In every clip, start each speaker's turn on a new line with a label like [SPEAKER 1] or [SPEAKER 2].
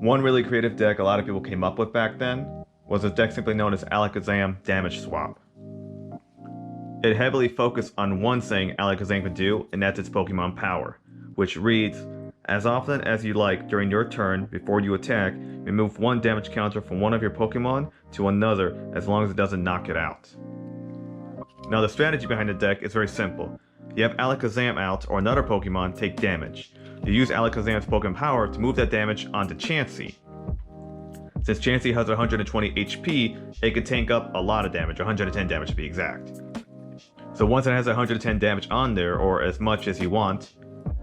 [SPEAKER 1] One really creative deck a lot of people came up with back then was a deck simply known as Alakazam Damage Swap. It heavily focused on one thing Alakazam could do, and that's its Pokemon power, which reads, as often as you like during your turn before you attack, remove one damage counter from one of your Pokemon to another as long as it doesn't knock it out. Now the strategy behind the deck is very simple. You have Alakazam out or another Pokemon take damage. You use Alakazam's Pokemon power to move that damage onto Chansey. Since Chansey has 120 HP, it can tank up a lot of damage, 110 damage to be exact. So once it has 110 damage on there, or as much as you want,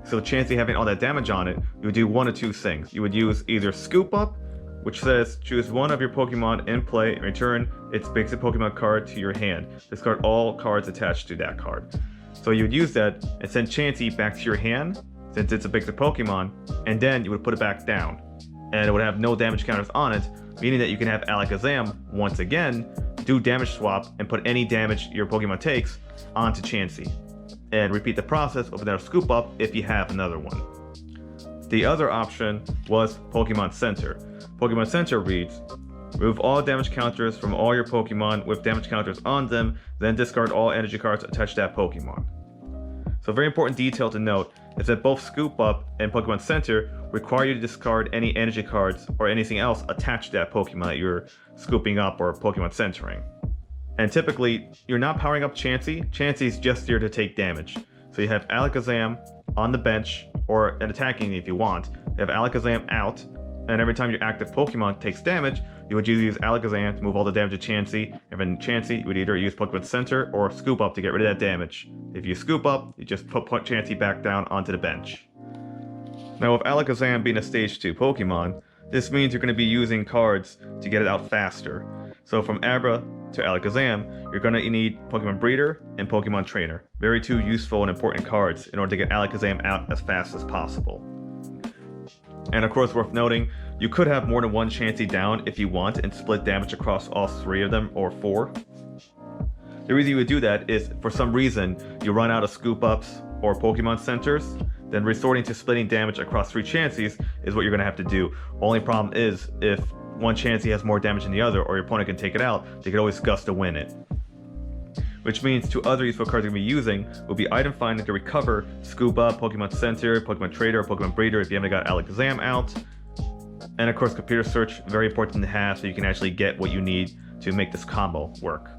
[SPEAKER 1] so Chansey having all that damage on it, you would do one of two things. You would use either Scoop Up, which says choose one of your Pokemon in play and return its basic Pokemon card to your hand. Discard all cards attached to that card. So you would use that and send Chansey back to your hand, since it's a basic Pokemon, and then you would put it back down. And it would have no damage counters on it, meaning that you can have Alakazam, once again, do damage swap and put any damage your Pokemon takes onto Chansey. And repeat the process with another Scoop Up if you have another one. The other option was Pokemon Center. Pokemon Center reads, remove all damage counters from all your Pokemon with damage counters on them, then discard all energy cards attached to that Pokemon. So a very important detail to note is that both Scoop Up and Pokemon Center require you to discard any energy cards or anything else attached to that Pokemon that you're scooping up or Pokemon Centering. And typically, you're not powering up Chansey. Chansey's just there to take damage. So you have Alakazam on the bench, or an attacking if you want. You have Alakazam out, and every time your active Pokemon takes damage, you would usually use Alakazam to move all the damage to Chansey, and then Chansey, you would either use Pokemon Center or Scoop Up to get rid of that damage. If you Scoop Up, you just put Chansey back down onto the bench. Now with Alakazam being a Stage 2 Pokemon, this means you're going to be using cards to get it out faster. So from Abra to Alakazam, you're going to need Pokemon Breeder and Pokemon Trainer. Very two useful and important cards in order to get Alakazam out as fast as possible. And of course, worth noting, you could have more than one Chansey down if you want and split damage across all three of them or four. The reason you would do that is for some reason you run out of Scoop Ups or Pokemon Centers, then resorting to splitting damage across three Chanseys is what you're going to have to do. Only problem is if one Chansey has more damage than the other or your opponent can take it out, they can always gust to win it. Which means two other useful cards you're going to be using will be Item Finder to recover Scoop Up, Pokemon Center, Pokemon Trader, or Pokemon Breeder if you haven't got Alakazam out. And of course Computer Search, very important to have so you can actually get what you need to make this combo work.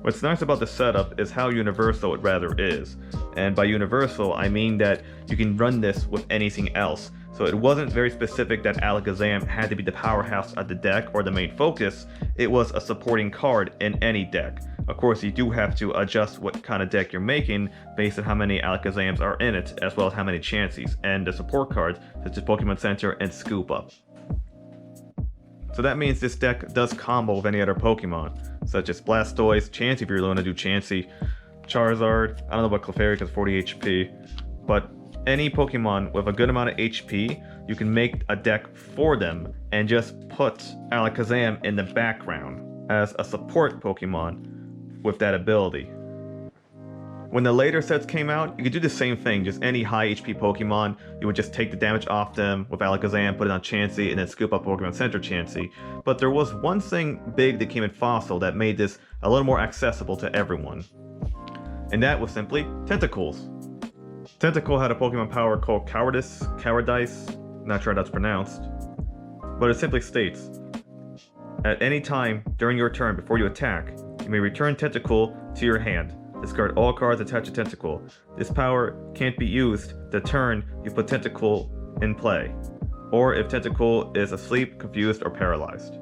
[SPEAKER 1] What's nice about the setup is how universal it rather is. And by universal, I mean that you can run this with anything else. So it wasn't very specific that Alakazam had to be the powerhouse of the deck or the main focus. It was a supporting card in any deck. Of course, you do have to adjust what kind of deck you're making based on how many Alakazams are in it, as well as how many Chanseys, and the support cards such as Pokemon Center and Scoop Up. So that means this deck does combo with any other Pokemon, such as Blastoise, Chansey if you're going to do Chansey, Charizard, I don't know about Clefairy because 40 HP, but any Pokemon with a good amount of HP, you can make a deck for them and just put Alakazam in the background as a support Pokemon with that ability. When the later sets came out, you could do the same thing, just any high HP Pokemon, you would just take the damage off them with Alakazam, put it on Chansey, and then Scoop Up Pokemon Center Chansey. But there was one thing big that came in Fossil that made this a little more accessible to everyone. And that was simply Tentacles. Tentacle had a Pokemon power called Cowardice, not sure how that's pronounced, but it simply states, at any time during your turn before you attack, you may return Tentacle to your hand. Discard all cards attached to Tentacle. This power can't be used the turn you put Tentacle in play, or if Tentacle is asleep, confused, or paralyzed.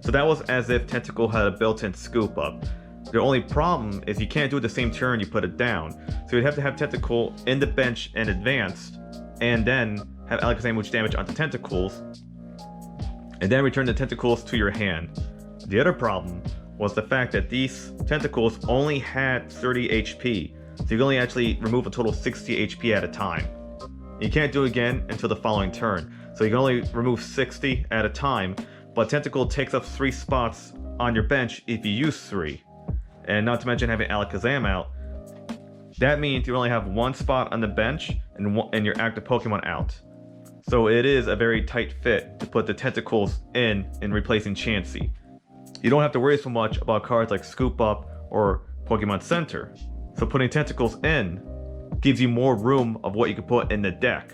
[SPEAKER 1] So that was as if Tentacle had a built-in Scoop Up. The only problem is you can't do it the same turn you put it down. So you'd have to have Tentacle in the bench and advanced, and then have Alakazam move damage onto Tentacles, and then return the Tentacles to your hand. The other problem was the fact that these Tentacles only had 30 HP, so you can only actually remove a total of 60 HP at a time. You can't do it again until the following turn, so you can only remove 60 at a time, but Tentacle takes up 3 spots on your bench if you use 3. And not to mention having Alakazam out, that means you only have 1 spot on the bench and your active Pokemon out. So it is a very tight fit to put the tentacles in replacing Chansey. You don't have to worry so much about cards like Scoop Up or Pokemon Center. So putting tentacles in gives you more room of what you can put in the deck.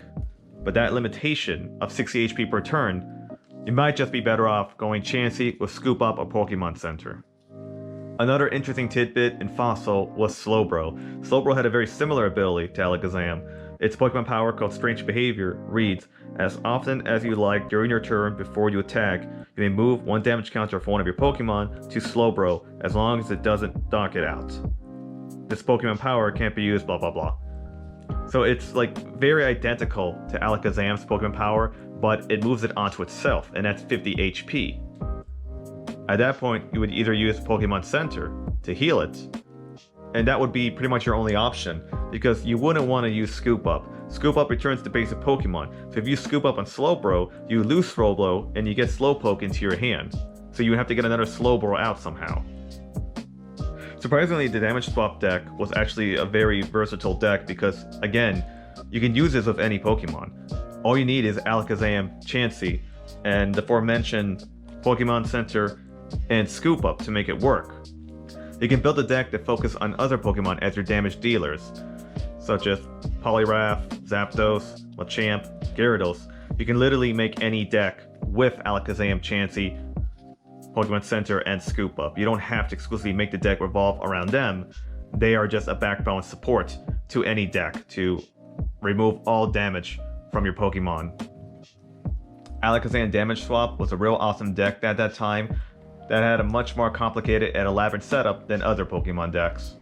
[SPEAKER 1] But that limitation of 60 HP per turn, you might just be better off going Chansey with Scoop Up or Pokemon Center. Another interesting tidbit in Fossil was Slowbro. Slowbro had a very similar ability to Alakazam. Its Pokemon power called Strange Behavior reads, as often as you like during your turn before you attack, you may move one damage counter for one of your Pokemon to Slowbro as long as it doesn't knock it out. This Pokemon power can't be used blah blah blah. So it's like very identical to Alakazam's Pokemon power, but it moves it onto itself, and that's 50 HP. At that point, you would either use Pokemon Center to heal it, and that would be pretty much your only option, because you wouldn't want to use Scoop Up. Scoop Up returns the basic Pokemon, so if you Scoop Up on Slowbro, you lose Slowbro, and you get Slowpoke into your hand. So you would have to get another Slowbro out somehow. Surprisingly, the Damage Swap deck was actually a very versatile deck because, again, you can use this with any Pokemon. All you need is Alakazam, Chansey, and the aforementioned Pokemon Center and Scoop Up to make it work. You can build a deck that focuses on other Pokemon as your damage dealers, such as Poliwrath, Zapdos, Machamp, Gyarados. You can literally make any deck with Alakazam, Chansey, Pokemon Center, and Scoop Up. You don't have to exclusively make the deck revolve around them. They are just a backbone support to any deck to remove all damage from your Pokemon. Alakazam Damage Swap was a real awesome deck at that time that had a much more complicated and elaborate setup than other Pokemon decks.